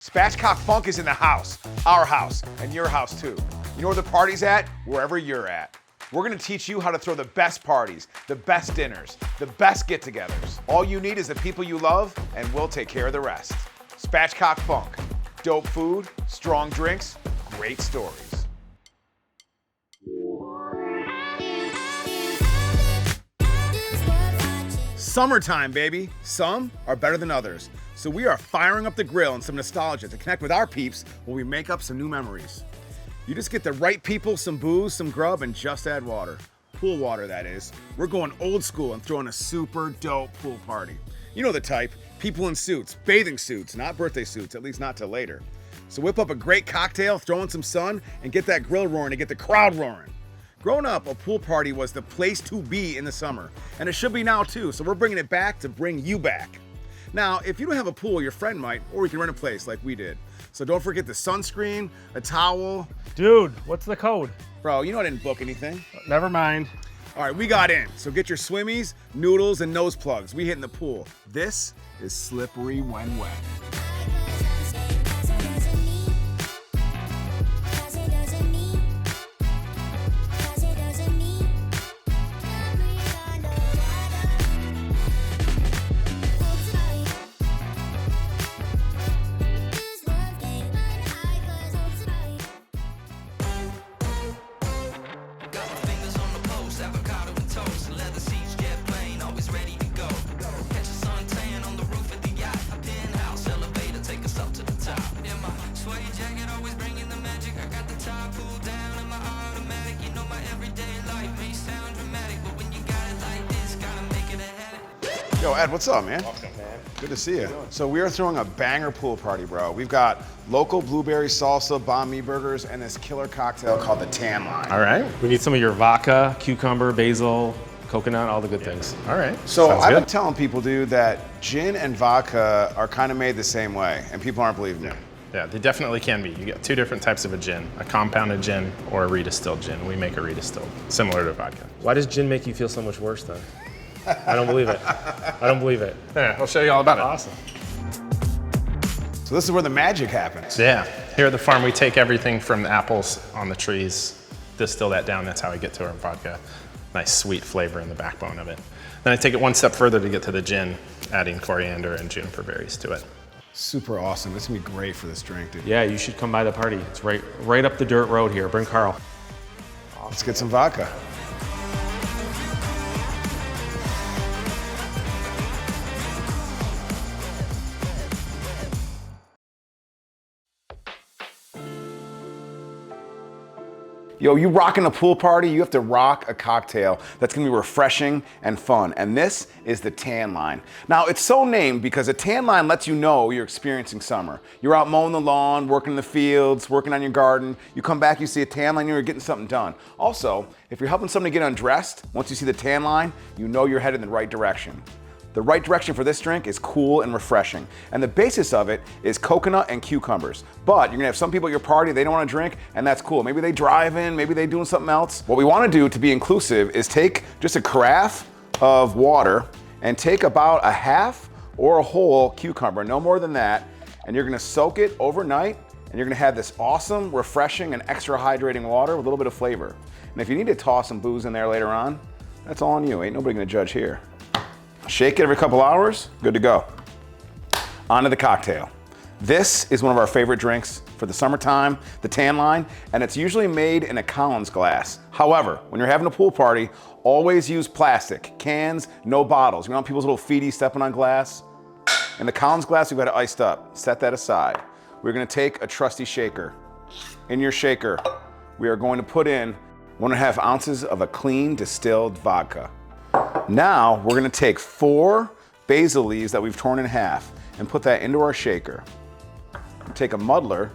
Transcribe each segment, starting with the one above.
Spatchcock Funk is in the house, our house, and your house too. You know where the party's at? Wherever you're at. We're gonna teach you how to throw the best parties, the best dinners, the best get-togethers. All you need is the people you love, and we'll take care of the rest. Spatchcock Funk. Dope food, strong drinks, great stories. Summertime, baby. Some are better than others. So we are firing up the grill and some nostalgia to connect with our peeps while we make up some new memories. You just get the right people, some booze, some grub, and just add water. Pool water, that is. We're going old school and throwing a super dope pool party. You know the type, people in suits, bathing suits, not birthday suits, at least not till later. So whip up a great cocktail, throw in some sun, and get that grill roaring to get the crowd roaring. Growing up, a pool party was the place to be in the summer, and it should be now too, so we're bringing it back to bring you back. Now, if you don't have a pool, your friend might, or you can rent a place like we did. So don't forget the sunscreen, a towel. Dude, what's the code? Bro, you know I didn't book anything. Never mind. All right, we got in, so get your swimmies, noodles, and nose plugs. We hitting the pool. This is slippery when wet. Yo, Ed, what's up, man? Welcome, man. Good to see you. So we are throwing a banger pool party, bro. We've got local blueberry salsa, Banh Mi Burgers, and this killer cocktail called the Tanline. All right. We need some of your vodka, cucumber, basil, coconut, all the good things. All right. So Sounds I've good. been telling people, dude, that gin and vodka are kind of made the same way, and people aren't believing me. Yeah, they definitely can be. You get two different types of a gin, a compounded gin or a redistilled gin. We make a redistilled, similar to vodka. Why does gin make you feel so much worse then? I don't believe it. I don't believe it. Yeah, I'll show you all about it. Awesome. So this is where the magic happens. Yeah, here at the farm, we take everything from the apples on the trees, distill that down. That's how we get to our vodka. Nice sweet flavor in the backbone of it. Then I take it one step further to get to the gin, adding coriander and juniper berries to it. Super awesome. This is gonna be great for this drink, dude. Yeah, you should come by the party. It's right up the dirt road here. Bring Carl. Let's get some vodka. Yo, you rocking a pool party, you have to rock a cocktail that's gonna be refreshing and fun. And this is the Tanline. Now, it's so named because a Tanline lets you know you're experiencing summer. You're out mowing the lawn, working in the fields, working on your garden. You come back, you see a Tanline, you're getting something done. Also, if you're helping somebody get undressed, once you see the Tanline, you know you're headed in the right direction. The right direction for this drink is cool and refreshing. And the basis of it is coconut and cucumbers. But you're gonna have some people at your party, they don't wanna drink, and that's cool. Maybe they driving, maybe they doing something else. What we wanna do to be inclusive is take just a carafe of water and take about a half or a whole cucumber, no more than that, and you're gonna soak it overnight, and you're gonna have this awesome, refreshing, and extra hydrating water with a little bit of flavor. And if you need to toss some booze in there later on, that's all on you. Ain't nobody gonna judge here. Shake it every couple hours, good to go. On to the cocktail. This is one of our favorite drinks for the summertime, the Tanline, and it's usually made in a Collins glass. However, when you're having a pool party, always use plastic, cans, no bottles. You don't want people's little feeties stepping on glass. In the Collins glass, we've got it iced up. Set that aside. We're gonna take a trusty shaker. In your shaker, we are going to put in 1.5 ounces of a clean distilled vodka. Now, we're gonna take 4 basil leaves that we've torn in half and put that into our shaker. Take a muddler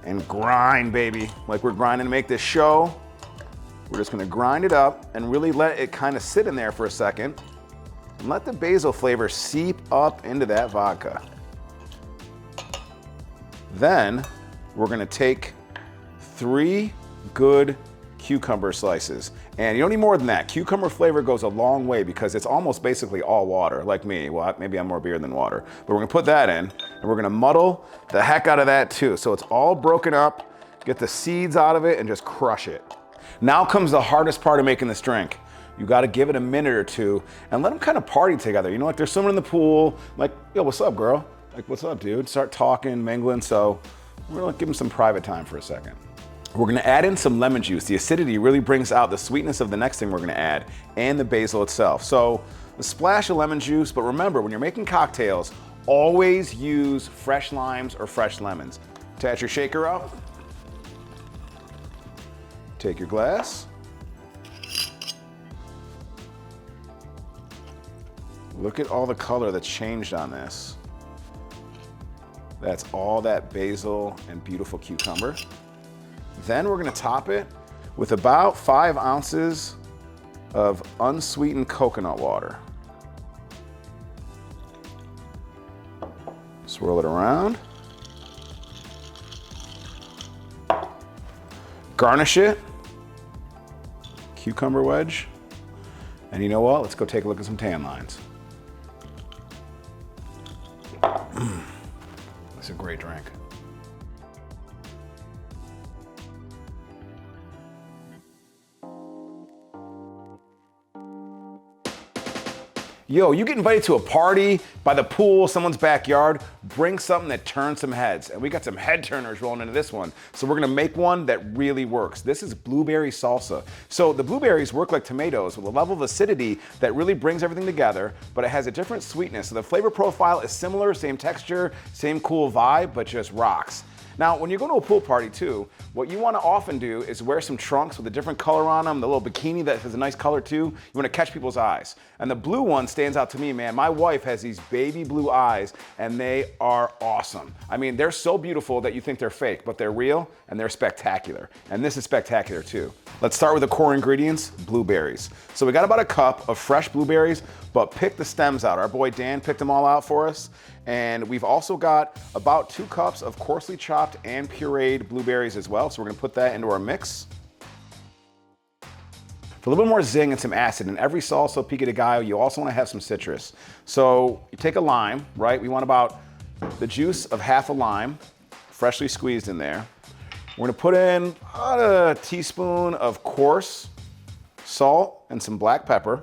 and grind, baby, like we're grinding to make this show. We're just gonna grind it up and really let it kind of sit in there for a second and let the basil flavor seep up into that vodka. Then, we're gonna take 3 good cucumber slices. And you don't need more than that. Cucumber flavor goes a long way because it's almost basically all water, like me. Well, maybe I'm more beer than water. But we're gonna put that in. And we're gonna muddle the heck out of that too. So it's all broken up, get the seeds out of it and just crush it. Now comes the hardest part of making this drink. You gotta give it a minute or two and let them kind of party together. You know, like they're swimming in the pool, like, yo, what's up, girl? Like, what's up, dude? Start talking, mingling. So we're gonna give them some private time for a second. We're gonna add in some lemon juice. The acidity really brings out the sweetness of the next thing we're gonna add and the basil itself. So a splash of lemon juice, but remember, when you're making cocktails, always use fresh limes or fresh lemons. Attach your shaker up. Take your glass. Look at all the color that's changed on this. That's all that basil and beautiful cucumber. Then we're gonna top it with about 5 ounces of unsweetened coconut water. Swirl it around. Garnish it. Cucumber wedge. And you know what? Let's go take a look at some tan lines. It's a great drink. Yo, you get invited to a party by the pool, someone's backyard, bring something that turns some heads. And we got some head turners rolling into this one. So we're gonna make one that really works. This is blueberry salsa. So the blueberries work like tomatoes with a level of acidity that really brings everything together, but it has a different sweetness. So the flavor profile is similar, same texture, same cool vibe, but just rocks. Now, when you go to a pool party too, what you wanna often do is wear some trunks with a different color on them, the little bikini that has a nice color too. You wanna catch people's eyes. And the blue one stands out to me, man. My wife has these baby blue eyes and they are awesome. I mean, they're so beautiful that you think they're fake, but they're real and they're spectacular. And this is spectacular too. Let's start with the core ingredients, blueberries. So we got about a cup of fresh blueberries, but pick the stems out. Our boy Dan picked them all out for us. And we've also got about 2 cups of coarsely chopped and pureed blueberries as well. So we're gonna put that into our mix. For a little bit more zing and some acid, in every salsa pico de gallo, you also wanna have some citrus. So you take a lime, right? We want about the juice of half a lime, freshly squeezed in there. We're gonna put in about a teaspoon of coarse salt and some black pepper.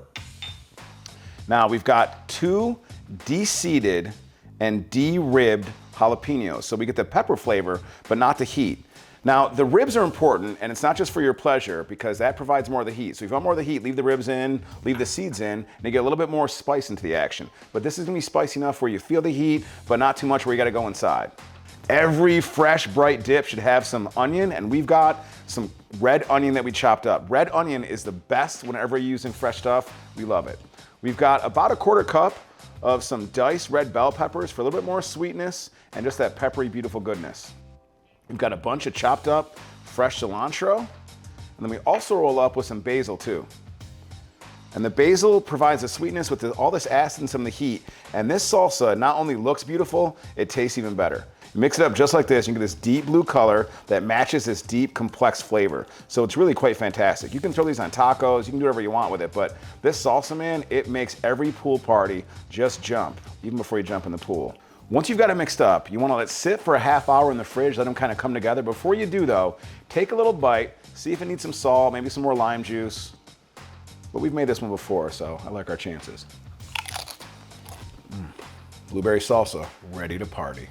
Now we've got 2 de-seeded and de-ribbed jalapenos. So we get the pepper flavor, but not the heat. Now, the ribs are important, and it's not just for your pleasure, because that provides more of the heat. So if you want more of the heat, leave the ribs in, leave the seeds in, and you get a little bit more spice into the action. But this is gonna be spicy enough where you feel the heat, but not too much where you gotta go inside. Every fresh, bright dip should have some onion, and we've got some red onion that we chopped up. Red onion is the best whenever you're using fresh stuff. We love it. We've got about a 1/4 cup of some diced red bell peppers for a little bit more sweetness and just that peppery, beautiful goodness. We've got a bunch of chopped up fresh cilantro, and then we also roll up with some basil too. And the basil provides a sweetness with all this acid and some of the heat. And this salsa not only looks beautiful, it tastes even better. You mix it up just like this, you get this deep blue color that matches this deep, complex flavor. So it's really quite fantastic. You can throw these on tacos, you can do whatever you want with it, but this salsa, man, it makes every pool party just jump, even before you jump in the pool. Once you've got it mixed up, you wanna let it sit for a half hour in the fridge, let them kind of come together. Before you do though, take a little bite, see if it needs some salt, maybe some more lime juice. But we've made this one before, so I like our chances. Blueberry salsa, ready to party.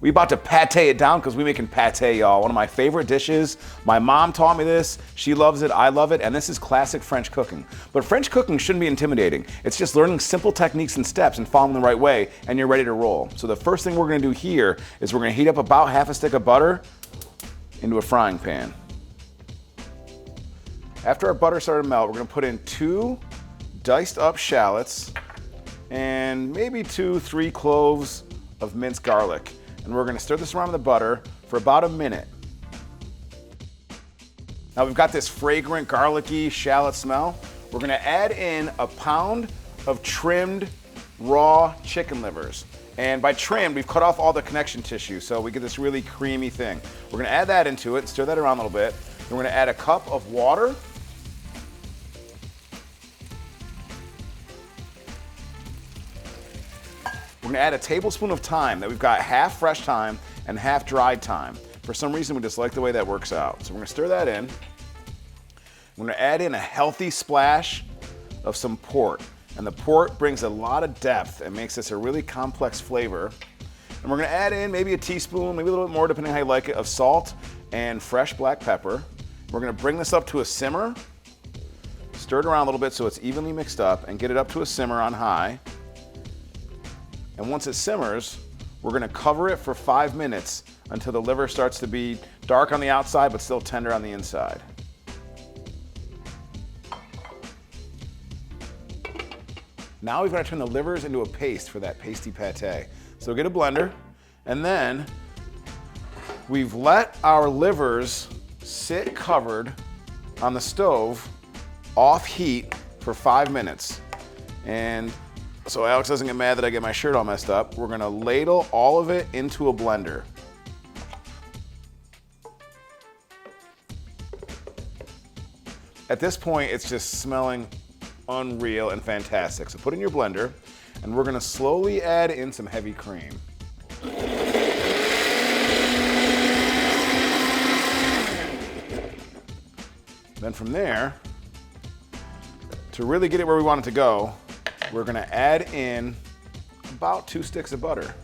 We about to pate it down because we're making pate, y'all. One of my favorite dishes. My mom taught me this. She loves it. I love it. And this is classic French cooking. But French cooking shouldn't be intimidating. It's just learning simple techniques and steps and following the right way, and you're ready to roll. So the first thing we're gonna do here is we're gonna heat up about half a stick of butter into a frying pan. After our butter started to melt, we're gonna put in 2 diced up shallots and maybe 2-3 cloves of minced garlic. And we're gonna stir this around in the butter for about a minute. Now we've got this fragrant, garlicky shallot smell. We're gonna add in a pound of trimmed raw chicken livers. And by trimmed, we've cut off all the connection tissue, so we get this really creamy thing. We're gonna add that into it, stir that around a little bit. Then we're gonna add a cup of water. We're gonna add a tablespoon of thyme. That we've got half fresh thyme and half dried thyme. For some reason, we just like the way that works out. So we're gonna stir that in. We're gonna add in a healthy splash of some port. And the port brings a lot of depth and makes this a really complex flavor. And we're gonna add in maybe a teaspoon, maybe a little bit more depending on how you like it, of salt and fresh black pepper. We're gonna bring this up to a simmer, stir it around a little bit so it's evenly mixed up, and get it up to a simmer on high. And once it simmers, we're gonna cover it for 5 minutes until the liver starts to be dark on the outside but still tender on the inside. Now we've got to turn the livers into a paste for that pasty pate. So get a blender, and then we've let our livers sit covered on the stove off heat for 5 minutes. And so Alex doesn't get mad that I get my shirt all messed up, we're gonna ladle all of it into a blender. At this point, it's just smelling unreal and fantastic. So put in your blender, and we're gonna slowly add in some heavy cream. Then from there, to really get it where we want it to go, we're gonna add in about 2 sticks of butter.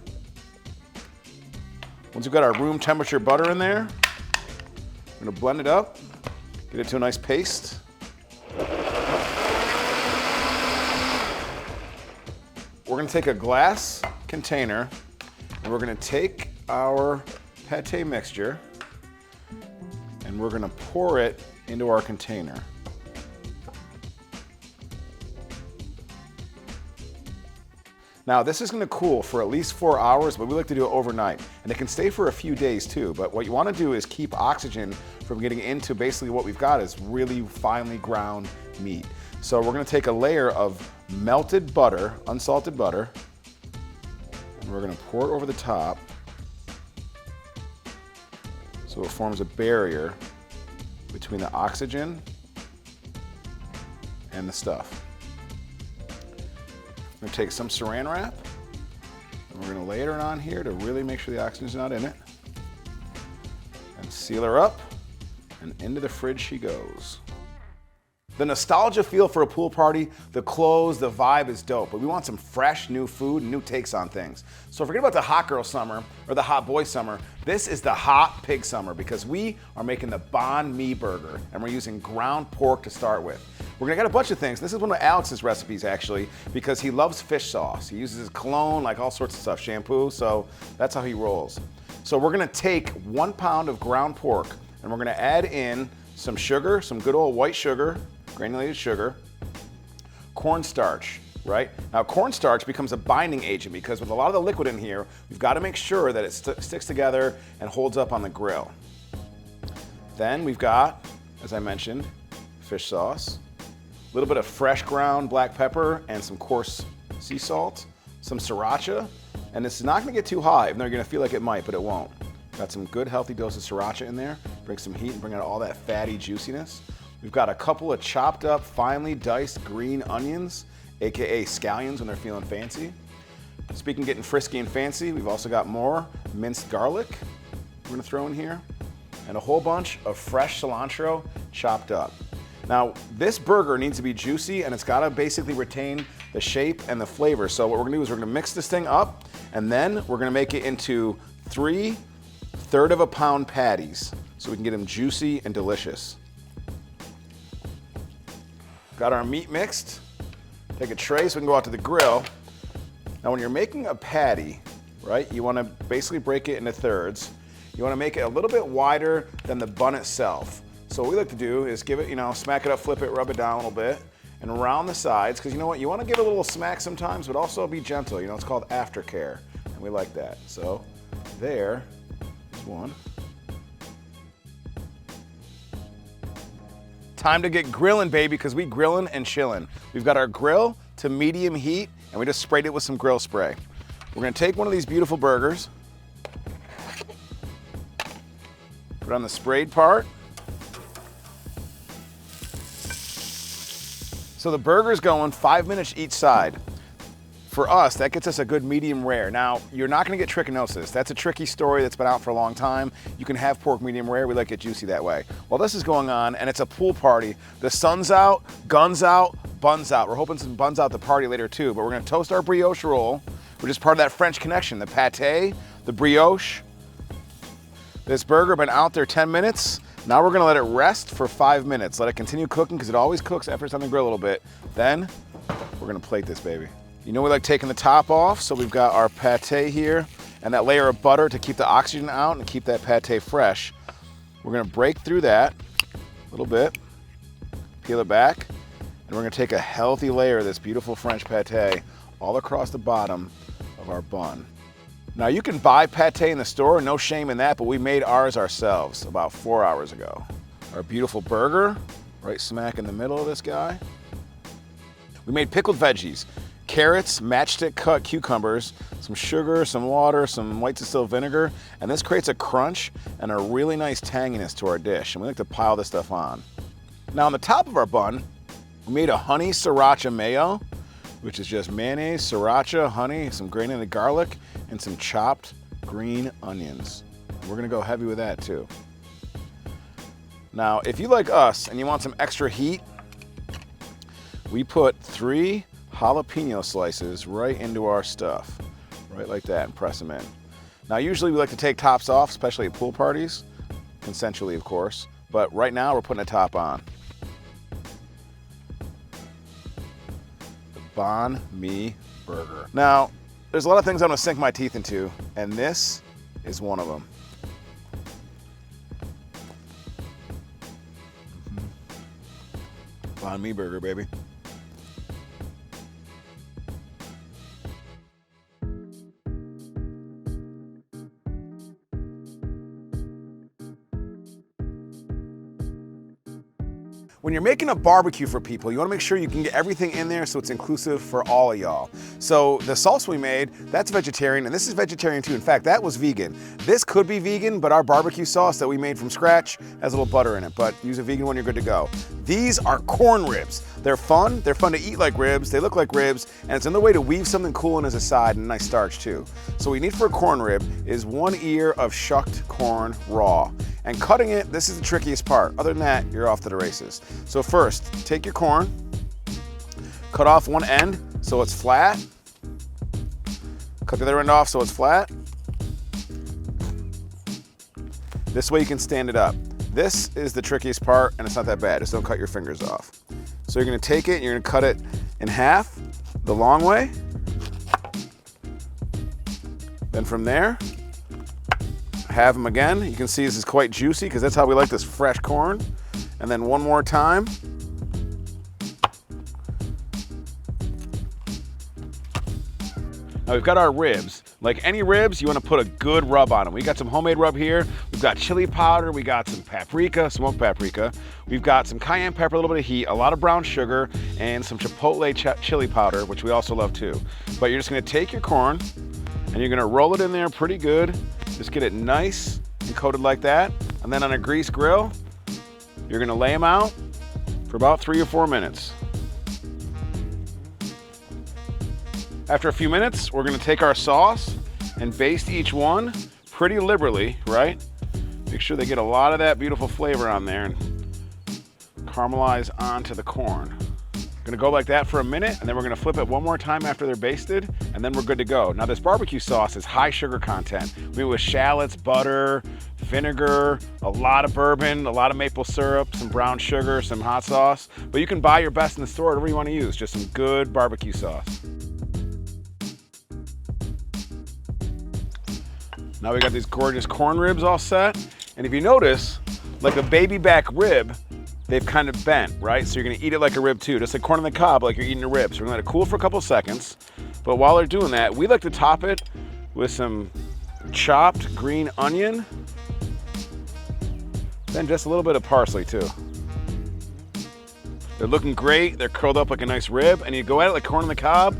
Once we've got our room temperature butter in there, we're gonna blend it up, get it to a nice paste. We're gonna take a glass container and we're gonna take our pate mixture and we're gonna pour it into our container. Now this is gonna cool for at least 4 hours, but we like to do it overnight. And it can stay for a few days too, but what you wanna do is keep oxygen from getting into basically what we've got is really finely ground meat. So we're gonna take a layer of melted butter, unsalted butter, and we're gonna pour it over the top so it forms a barrier between the oxygen and the stuff. We're gonna take some saran wrap and we're gonna layer it on here to really make sure the oxygen's not in it. And seal her up, and into the fridge she goes. The nostalgia feel for a pool party, the clothes, the vibe is dope, but we want some fresh new food and new takes on things. So forget about the hot girl summer or the hot boy summer. This is the hot pig summer because we are making the Banh Mi Burger and we're using ground pork to start with. We're gonna get a bunch of things. This is one of Alex's recipes actually because he loves fish sauce. He uses his cologne, like all sorts of stuff, shampoo, so that's how he rolls. So we're gonna take 1 pound of ground pork and we're gonna add in some sugar, some good old white sugar, granulated sugar, cornstarch, right? Now cornstarch becomes a binding agent because with a lot of the liquid in here, we've got to make sure that it sticks together and holds up on the grill. Then we've got, as I mentioned, fish sauce, a little bit of fresh ground black pepper and some coarse sea salt, some sriracha, and it's not gonna get too hot, even though you're gonna feel like it might, but it won't. Got some good healthy dose of sriracha in there, bring some heat and bring out all that fatty juiciness. We've got a couple of chopped up, finely diced green onions, AKA scallions when they're feeling fancy. Speaking of getting frisky and fancy, we've also got more minced garlic we're gonna throw in here, and a whole bunch of fresh cilantro chopped up. Now, this burger needs to be juicy and it's gotta basically retain the shape and the flavor. So what we're gonna do is we're gonna mix this thing up and then we're gonna make it into 3 1/3 of a pound patties so we can get them juicy and delicious. Got our meat mixed. Take a tray so we can go out to the grill. Now when you're making a patty, right, you wanna basically break it into thirds. You wanna make it a little bit wider than the bun itself. So what we like to do is give it, smack it up, flip it, rub it down a little bit, and around the sides, because you know what, you wanna give it a little smack sometimes, but also be gentle. It's called aftercare, and we like that. So there is one. Time to get grilling, baby, because we grillin' and chillin'. We've got our grill to medium heat, and we just sprayed it with some grill spray. We're gonna take one of these beautiful burgers, put on the sprayed part. So the burger's going 5 minutes each side. For us, that gets us a good medium rare. Now, you're not gonna get trichinosis. That's a tricky story that's been out for a long time. You can have pork medium rare, we like it juicy that way. While this is going on, and it's a pool party, the sun's out, guns out, buns out. We're hoping some buns out the party later too, but we're gonna toast our brioche roll, which is part of that French connection, the pate, the brioche. This burger been out there 10 minutes. Now we're gonna let it rest for 5 minutes. Let it continue cooking, because it always cooks after it's on the grill a little bit. Then, we're gonna plate this baby. You know we like taking the top off, so we've got our pate here and that layer of butter to keep the oxygen out and keep that pate fresh. We're gonna break through that a little bit, peel it back, and we're gonna take a healthy layer of this beautiful French pate all across the bottom of our bun. Now you can buy pate in the store, no shame in that, but we made ours ourselves about 4 hours ago. Our beautiful burger, right smack in the middle of this guy. We made pickled veggies. Carrots, matchstick cut cucumbers, some sugar, some water, some white distilled vinegar, and this creates a crunch and a really nice tanginess to our dish, and we like to pile this stuff on. Now on the top of our bun, we made a honey sriracha mayo, which is just mayonnaise, sriracha, honey, some grated garlic, and some chopped green onions. We're gonna go heavy with that too. Now, if you like us and you want some extra heat, we put 3 jalapeno slices right into our stuff, right like that, and press them in. Now usually we like to take tops off, especially at pool parties, consensually of course, but right now we're putting a top on. The Banh Mi Burger. Now, there's a lot of things I'm gonna sink my teeth into, and this is one of them. Banh Mi Burger, baby. When you're making a barbecue for people, you wanna make sure you can get everything in there so it's inclusive for all of y'all. So the salsa we made, that's vegetarian, and this is vegetarian too. In fact, that was vegan. This could be vegan, but our barbecue sauce that we made from scratch has a little butter in it, but use a vegan one, you're good to go. These are corn ribs. They're fun to eat like ribs, they look like ribs, and it's another way to weave something cool in as a side and a nice starch too. So what you need for a corn rib is 1 ear of shucked corn raw. And cutting it, this is the trickiest part. Other than that, you're off to the races. So first, take your corn, cut off one end so it's flat, cut the other end off so it's flat. This way you can stand it up. This is the trickiest part, and it's not that bad. Just don't cut your fingers off. So you're gonna take it and you're gonna cut it in half the long way. Then from there, have them again. You can see this is quite juicy because that's how we like this fresh corn. And then one more time. Now we've got our ribs. Like any ribs, you want to put a good rub on them. We got some homemade rub here. We've got chili powder. We got some paprika, smoked paprika. We've got some cayenne pepper, a little bit of heat, a lot of brown sugar, and some chipotle chili powder, which we also love too. But you're just going to take your corn and you're going to roll it in there pretty good. Just get it nice and coated like that. And then on a grease grill, you're gonna lay them out for about 3 or 4 minutes. After a few minutes, we're gonna take our sauce and baste each one pretty liberally, right? Make sure they get a lot of that beautiful flavor on there and caramelize onto the corn. Gonna go like that for a minute, and then we're gonna flip it one more time after they're basted, and then we're good to go. Now this barbecue sauce is high sugar content. We do with shallots, butter, vinegar, a lot of bourbon, a lot of maple syrup, some brown sugar, some hot sauce. But you can buy your best in the store, whatever you wanna use, just some good barbecue sauce. Now we got these gorgeous corn ribs all set. And if you notice, like a baby back rib, they've kind of bent, right? So you're gonna eat it like a rib too, just like corn on the cob, like you're eating a rib. So we're gonna let it cool for a couple seconds. But while they're doing that, we like to top it with some chopped green onion, then just a little bit of parsley too. They're looking great, they're curled up like a nice rib, and you go at it like corn on the cob.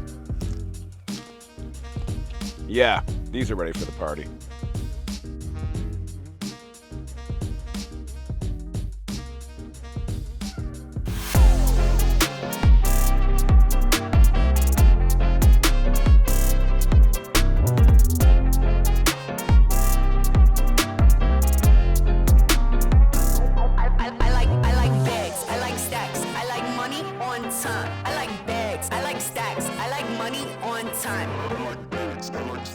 Yeah, these are ready for the party.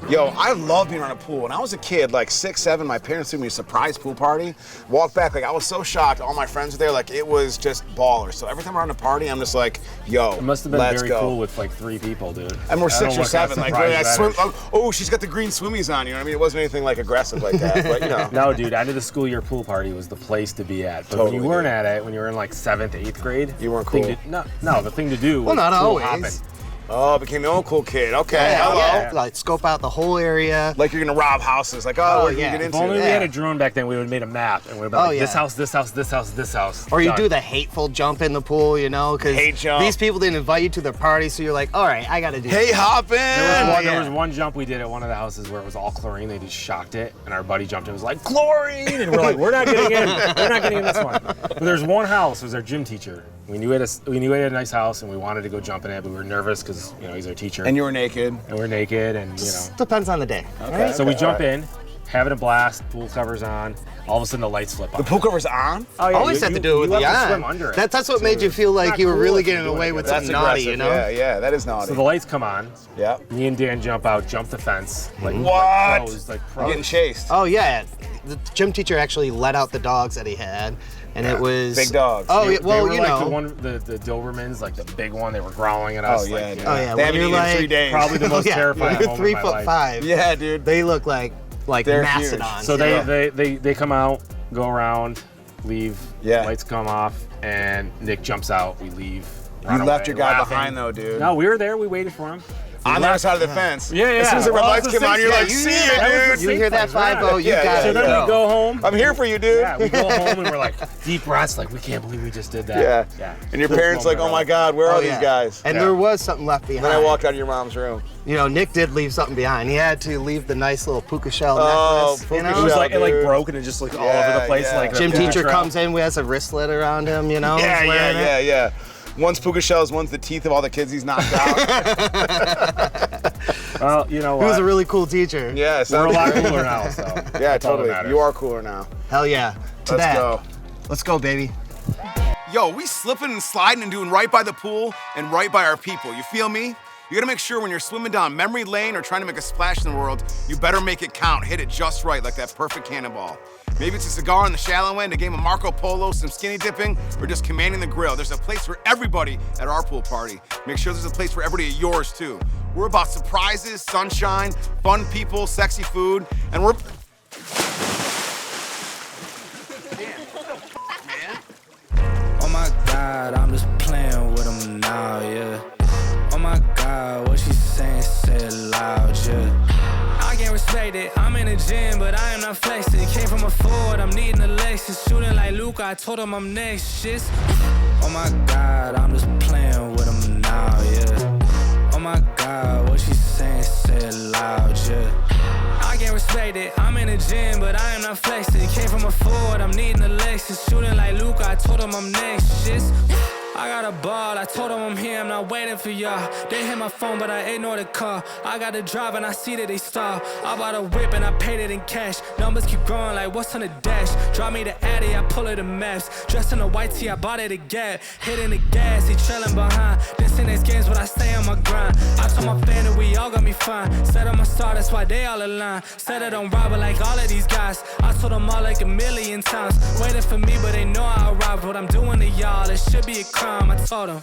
Yo, I love being around a pool. When I was a kid, like 6, 7, my parents threw me a surprise pool party. Walked back, like I was so shocked. All my friends were there, like it was just baller. So every time we're on a party, I'm just like, yo, It must have been let's very go. cool with like 3 people, dude. And we're I don't 6 know or what kind of 7. Like, surprise I that swim. is. Oh, she's got the green swimmies on. You know what I mean? It wasn't anything like aggressive like that, but you know. No, dude, end of the school year pool party was the place to be at. But when Totally, you weren't dude. at it, when you were in like 7th, 8th grade, You weren't the thing cool. No, the thing to do was Well, not pool always. hopping. Oh, became the old cool kid. Okay, hello. Yeah, like scope out the whole area. Like you're gonna rob houses. Like, oh, what are you yeah. get If into? If only we Yeah. had a drone back then, we would have made a map and we would have been Oh, like, yeah. this house, this house, this house, this house. Or you Done. do the hateful jump in the pool, you know, because Hate jump. these people didn't invite you to their party, so you're like, all right, I gotta do Hey, this. hoppin'. There yeah. was one jump we did at one of the houses where it was all chlorine. They just shocked it, and our buddy jumped in and was like, chlorine! And we're like, we're not getting in. We're not getting in this one. But there's one house, it was our gym teacher. We knew we had a nice house, and we wanted to go jump in it, but we were nervous because, you know, he's our teacher. And you were naked. And we're naked, and, you know. Depends on the day. Okay. So we jump in, having a blast, pool covers on. All of a sudden, the lights flip on. The pool cover's on. Oh, yeah, Always had to do it with you the have to on. swim under it. That's what made you feel like not you were cool really if you're getting doing away it. with That's something naughty, aggressive. you know? Yeah, yeah, that is naughty. So the lights come on. Yeah. Me and Dan jump out, jump the fence. Like, What? Like pros, like You're pros. getting chased. Oh yeah, the gym teacher actually let out the dogs that he had, and it was Big dogs. Oh yeah, well they were you like know. the Dobermans, like the big one. They were growling at us. Oh, yeah, like, dude. Oh yeah, They when haven't you're eaten in like 3 days. Probably the most yeah, terrifying you're moment 3 of my foot life. 5. Yeah, dude. They look like They're mastodons. So you know? they come out, go around, leave. Yeah. Lights come off, and Nick jumps out. We leave. You run left away, your guy laughing. behind though, dude. No, we were there. We waited for him. On the other side of the fence. Yeah, yeah. As soon as the red Well, lights it's the came on, safe you're place. like, You see hear you, that? That was dude. the You hear that safe place, 5-0, right. you Yeah, got yeah, So it. then yeah. we go home. I'm here for you, dude. Yeah, we go home and we're like deep breaths, like we can't believe we just did that. Yeah. And your Coolest parents like, moment oh my of God, where are Oh, these yeah. guys? And Yeah. there was something left behind. Then I walked out of your mom's room. You know, Nick did leave something behind. He had to leave the nice little puka shell Oh, necklace. puka You know? It was shell. like it like Dude. broke and it just like all Yeah, over the place. yeah. Like a Gym paper teacher trail. comes in, we has a wristlet around him. You know, Yeah, he's yeah, wearing it. yeah, yeah. One's puka shells, one's the teeth of all the kids he's knocked out. Well, you know He was what? a really cool teacher. Yeah, it We're a sounds lot great. cooler now, so Yeah, that's all that totally. matters. You are cooler now. Hell yeah. To Let's that. go. Let's go, baby. Yo, we slipping and sliding and doing right by the pool and right by our people. You feel me? You gotta make sure when you're swimming down memory lane or trying to make a splash in the world, you better make it count. Hit it just right, like that perfect cannonball. Maybe it's a cigar in the shallow end, a game of Marco Polo, some skinny dipping, or just commanding the grill. There's a place for everybody at our pool party. Make sure there's a place for everybody at yours too. We're about surprises, sunshine, fun people, sexy food, and we're... Oh my God, I'm just playing with him now, yeah. Oh my God, what she saying, say it loud, yeah. I can't respect it, I'm in the gym, but I am not flexing. Came from a Ford, I'm needing a Lexus. Shooting like Luke, I told him I'm next, shit. Oh my God, I'm just playing with him now, yeah. Oh my God, what she saying, say it loud, yeah. I can't respect it, I'm in the gym, but I am not flexing. Came from a Ford, I'm needing a Lexus. Shooting like Luke, I told him I'm next, shit. I got a ball, I told them I'm here, I'm not waiting for y'all. They hit my phone, but I ignore the call. I got the drive and I see that they stall. I bought a whip and I paid it in cash. Numbers keep growing like what's on the dash. Drop me the Addy, I pull it the maps. Dressed in a white tee, I bought it a Gap. Hitting the gas, he trailing behind. This in his games, but I stay on my grind. I told my fan that we all got me fine. Said I'm a star, that's why they all align. Said I don't rob it like all of these guys. I told them all like a million times. Waiting for me, but they know I arrived. What I'm doing to y'all, it should be a crime. I told them.